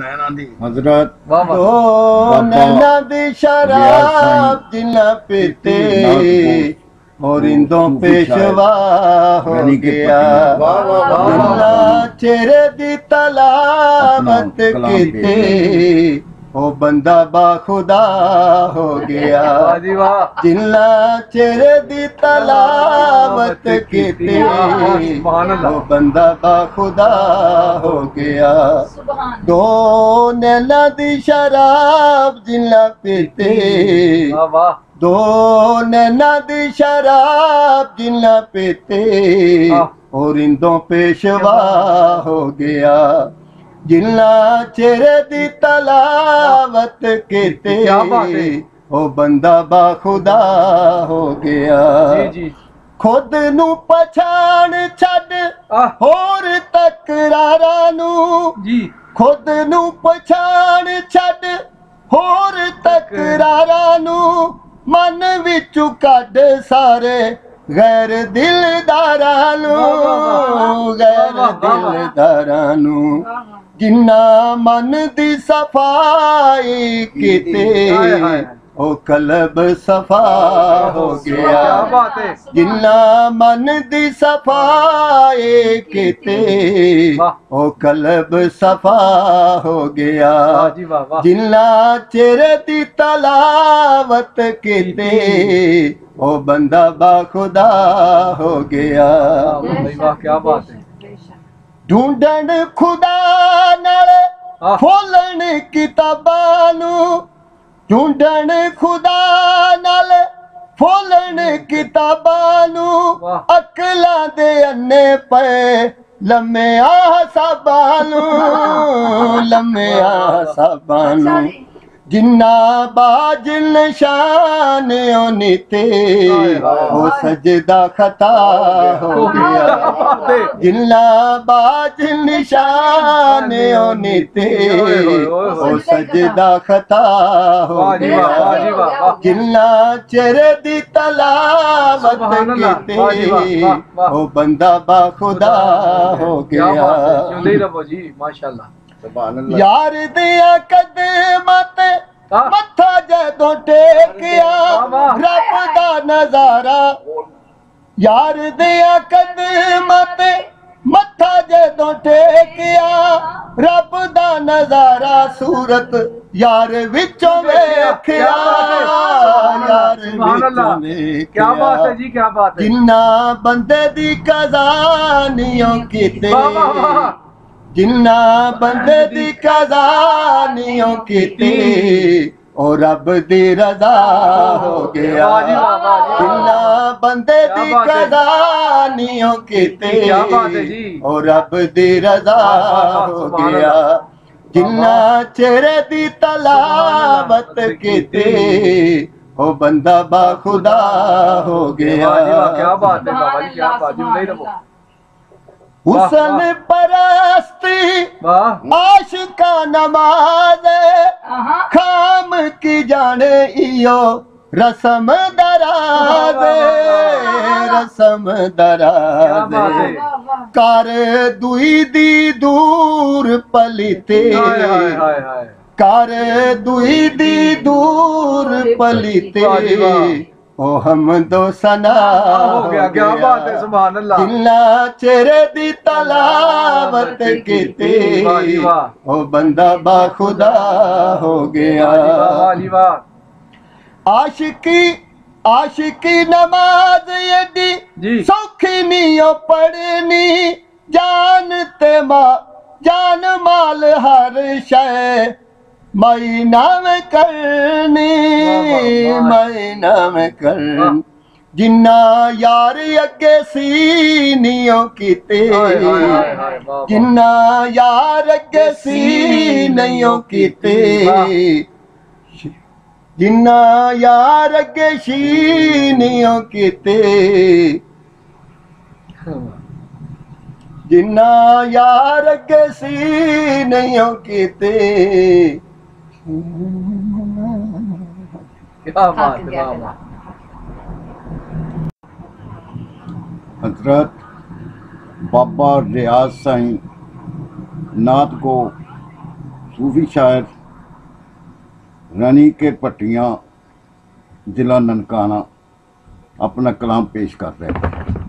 नैना दी हजरत ओ नैना दी शराब जिन्ना पीते मोरिंदों पेशवा हो गया जिन्ना चेहरे दी तलावत कीते ओ बंदा बाखुदा हो गया जिन्ना चेहरे दी तलावत कीते ओ बंदा बाखुदा हो गया दो नैना दी शराब जिन्ना पीते दो नैना दी शराब जिन्ना पीते और इंदों पेशवा हो गया जिन्ना चेहरे दी तलावत कीते ओ बंदा बाखुदा हो गया खुद नू पछाण छड़ होर तकरारा नू खुद नू पछाण छड़ होर तकरारा नू मन विचों कढ सारे गैर दिलदारां नू गैर दिलदारां नू जिन्ना मन दी सफाई कीते ओ कलब सफा हो गया जिन्ना मन दी सफाई कीते ओ कलब सफा हो गया जिन्ना चेहरे दी तलावत कीते ओ बंदा बाखुदा हो गया। क्या बात है। ढूंढण खुदा नाल खोलण किताबां नू ढूंढण खुदा नाल खोलण किताबां नू अकलां दे अन्ने पे लम्मे साबां नू लम्मे साबां नू जिन्ना बाज निशान नीते ओ सजदा खता हो गया जिन्ना बाज निशान नीते ओ सजदा खता हो गया जिन्ना चेहरे दी तलावत कीते ओ बंदा बाखुदा हो गया। माशाअल्लाह। यार दिया कदमां ते मत्था जदों टेकिया रब दा नजारा यार दिया कदमां ते मत्था जदों टेकिया रब दा नजारा सूरत यार विचों वेखिया यार विचों वेखिया। क्या बात है जी, क्या बात है। जिन्ना बंदे दी कज़ानियों कीते जिन्ना बंदे दी कज़ानियों कीती ओ रब दी रज़ा हो गया जिन्ना बंदे दी कज़ानियों कीती ओ रब दी रज़ा हो गया जिन्ना चेहरे दी तलावत कीती ओ बंदा बाखुदा हो गया। क्या बात है बाबा जी, क्या बात है। नहीं रहो हुसन परस्ती आशिका नमाज खाम की जाने इयो रस्म दराज रस्म दराज कर दुई दी दूर पलीते कर दुई दी दूर पलीते ओ हम दो सना हो गया। क्या बात है, सुभान अल्लाह। जिन्ना चेहरे दी तलावत कीते ओ बंदा बाखुदा हो गया। आशिकी आशिकी नमाज एडी सौखी नहीं पढ़नी जानते जान माल हर शय मई नाम करनी मई नाम करनी जिन्ना यार अगे सीनियों कीते जिन्ना यार अगे सीनियों कीते जिन्ना यार अगे सीनियों कीते जिन्ना यार अगे सीनियों कीते। क्या बात है। हजरत बाबा रियाज साईं नात को सूफी शायर रानी के पट्टियाँ, जिला ननकाना अपना कलाम पेश कर रहे हैं।